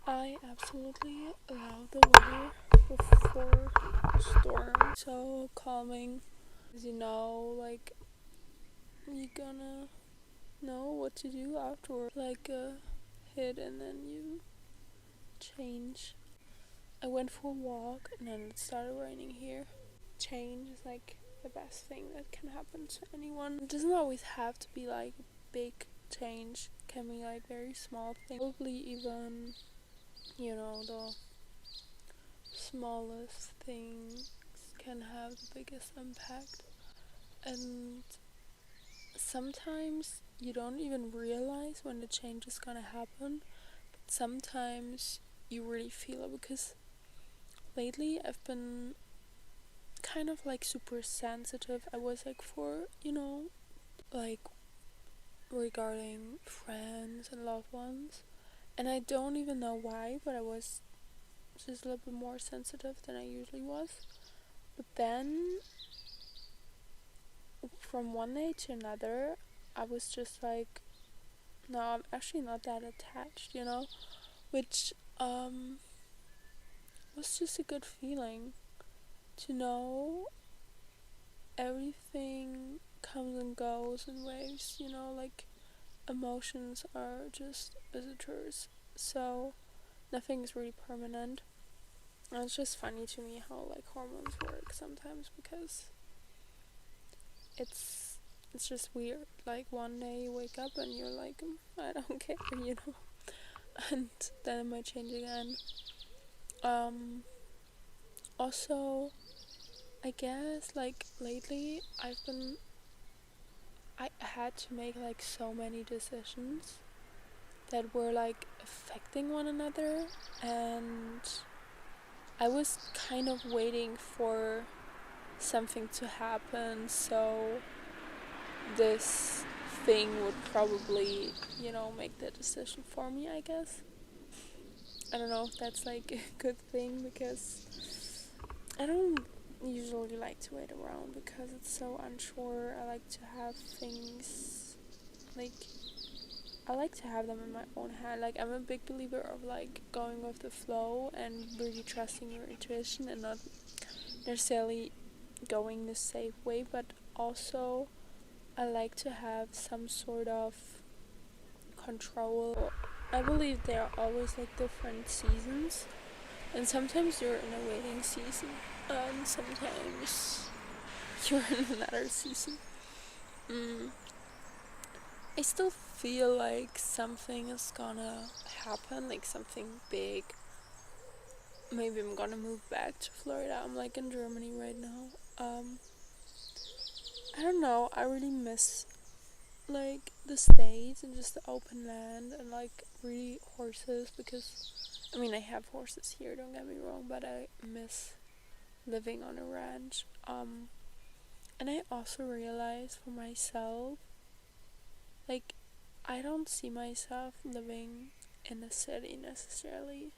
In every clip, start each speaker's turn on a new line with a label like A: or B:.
A: I absolutely love the weather before a storm. So calming. As you know, like, you're gonna know what to do afterward. Like a hit and then you change. I went for a walk and then it started raining here. Change is like the best thing that can happen to anyone. It doesn't always have to be like big change. It can be like very small things. Probably even, the smallest things can have the biggest impact. And sometimes you don't even realize when the change is gonna happen. But sometimes you really feel it because lately I've been kind of like super sensitive. I was like like regarding friends and loved ones. And I don't even know why, but I was just a little bit more sensitive than I usually was. But then from one day to another, I was just like, no, I'm actually not that attached, which was just a good feeling to know everything comes and goes in waves, like emotions are just visitors. So nothing is really permanent. And it's just funny to me how like hormones work sometimes because it's it's just weird. Like one day you wake up and you're like, I don't care, and then it might change again. Um, Also, I guess like lately I had to make like so many decisions that were like affecting one another, and I was kind of waiting for something to happen so this thing would probably make the decision for me, I guess. I don't know if that's like a good thing because I don't usually like to wait around because it's so unsure. I like to have things like I like to have them in my own hand. Like I'm a big believer of like going with the flow and really trusting your intuition and not necessarily going the safe way, but also I like to have some sort of control. I believe there are always like different seasons, and sometimes you're in a waiting season, and sometimes you're in another season. Mm. I still feel like something is gonna happen, like something big. Maybe I'm gonna move back to Florida. I'm like in Germany right now. I don't know. I really miss like the States and just the open land and like really horses because I mean I have horses here, don't get me wrong, but I miss living on a ranch. And I also realized for myself, like I don't see myself living in a city necessarily.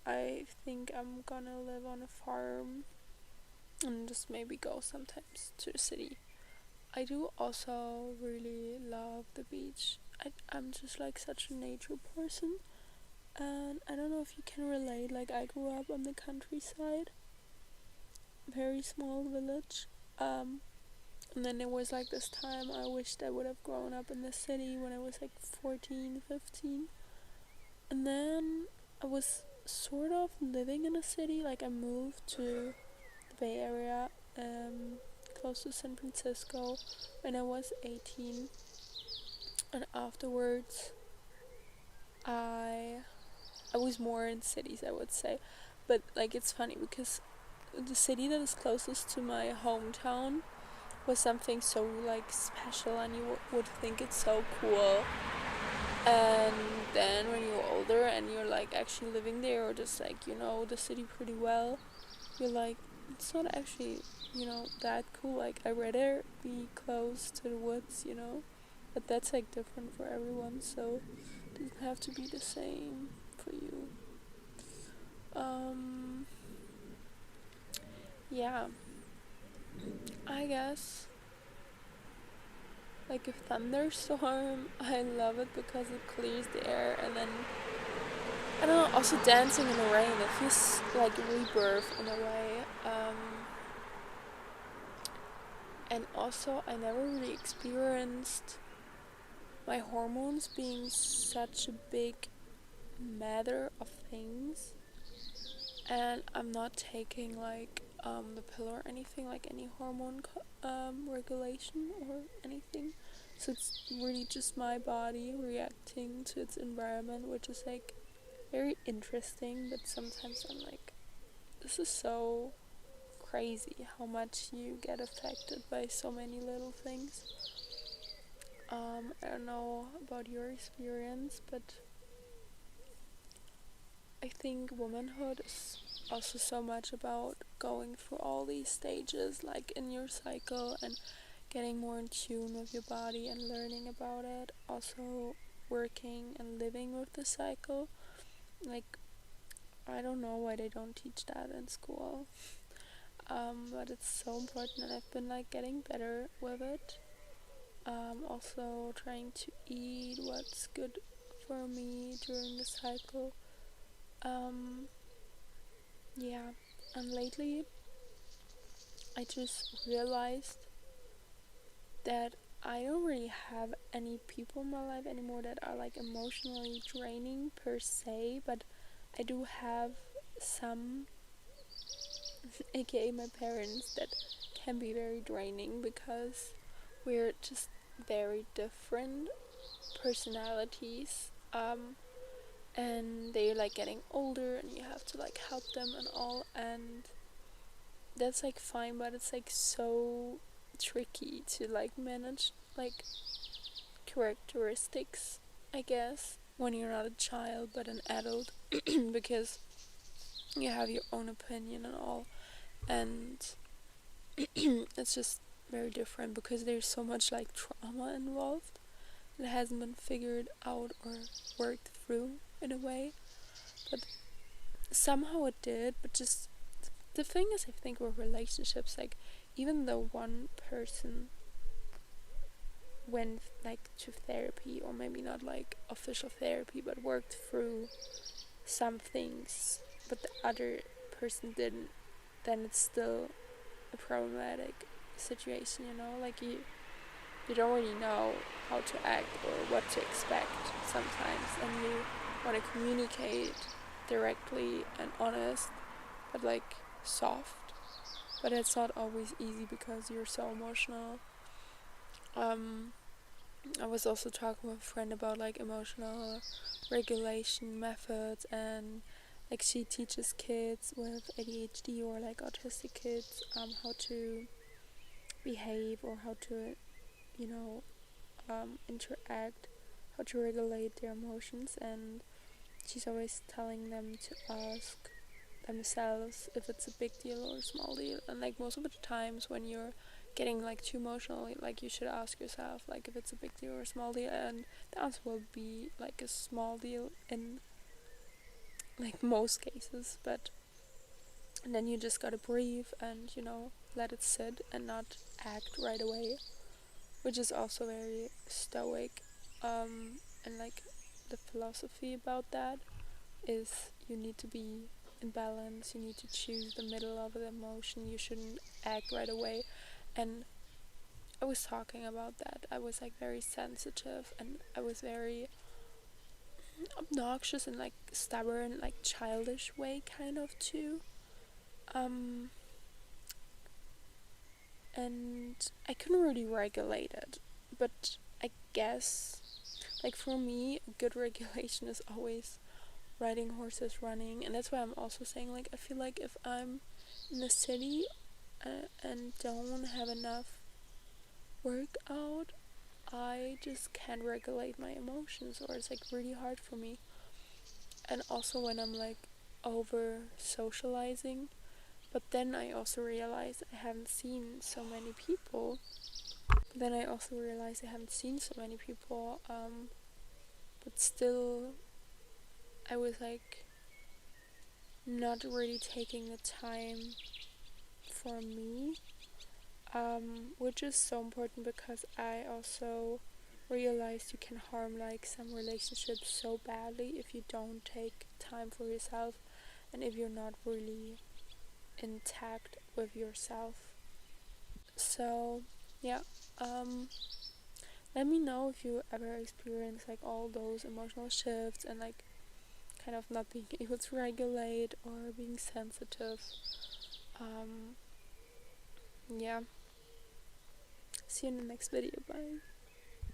A: I think I'm gonna live on a farm and just maybe go sometimes to the city. I do also really love the beach. I'm just like such a nature person, and I don't know if you can relate. Like I grew up on the countryside, very small village, and then there was like this time I wished I would have grown up in the city when I was like 14, 15, and then I was sort of living in a city. Like I moved to the Bay Area, close to San Francisco, when I was 18, and afterwards I I was more in cities, I would say. But like it's funny because the city that is closest to my hometown was something so like special, and you would think it's so cool. And then when you're older and you're like actually living there or just like the city pretty well, you're like it's not actually that cool. Like I'd rather be close to the woods. But that's like different for everyone, so it doesn't have to be the same for you. Um, yeah, I guess like a thunderstorm, I love it because it clears the air and then I don't know, also dancing in the rain, it feels like rebirth in a way. And also, I never really experienced my hormones being such a big matter of things. And I'm not taking like the pill or anything, like any hormone regulation or anything. So it's really just my body reacting to its environment, which is like very interesting. But sometimes I'm like, this is so crazy how much you get affected by so many little things. I don't know about your experience, but I think womanhood is also so much about going through all these stages, like in your cycle, and getting more in tune with your body and learning about it. Also, working and living with the cycle. Like, I don't know why they don't teach that in school, but it's so important, and I've been like getting better with it. Also, trying to eat what's good for me during the cycle. Um, yeah, and lately I just realized that I don't really have any people in my life anymore that are like emotionally draining per se, but I do have some, aka my parents, that can be very draining because we're just very different personalities. And they're like getting older and you have to like help them and all, and that's like fine, but it's like so tricky to like manage like characteristics, I guess, when you're not a child but an adult because you have your own opinion and all, and it's just very different because there's so much like trauma involved that hasn't been figured out or worked through in a way, but somehow it did. But just the thing is, I think with relationships, like even though one person went like to therapy, or maybe not like official therapy, but worked through some things, but the other person didn't, then it's still a problematic situation, you know? Like you don't really know how to act or what to expect sometimes, and you want to communicate directly and honest, but like soft. But it's not always easy because you're so emotional. Um, I was also talking with a friend about like emotional regulation methods, and like she teaches kids with ADHD or like autistic kids how to behave or how to, you know, interact, how to regulate their emotions, and she's always telling them to ask themselves if it's a big deal or a small deal. And like most of the times when you're getting like too emotional, like you should ask yourself like if it's a big deal or a small deal, and the answer will be like a small deal in like most cases. But and then you just gotta breathe and, you know, let it sit and not act right away, which is also very stoic. And like the philosophy about that is you need to be in balance, you need to choose the middle of the emotion, you shouldn't act right away. And I was talking about that. I was like very sensitive and I was very obnoxious and like stubborn, like childish way kind of too. Um and I couldn't really regulate it. But I guess like for me a good regulation is always riding horses, running, and that's why I'm also saying like I feel like if I'm in the city and don't have enough workout, I just can't regulate my emotions, or it's like really hard for me. And also when I'm like over socializing, but then I also realize I haven't seen so many people. But still I was like not really taking the time for me, which is so important because I also realized you can harm like some relationships so badly if you don't take time for yourself and if you're not really intact with yourself. So yeah, let me know if you ever experience like all those emotional shifts and like kind of not being able to regulate or being sensitive. Yeah, see you in the next video. Bye.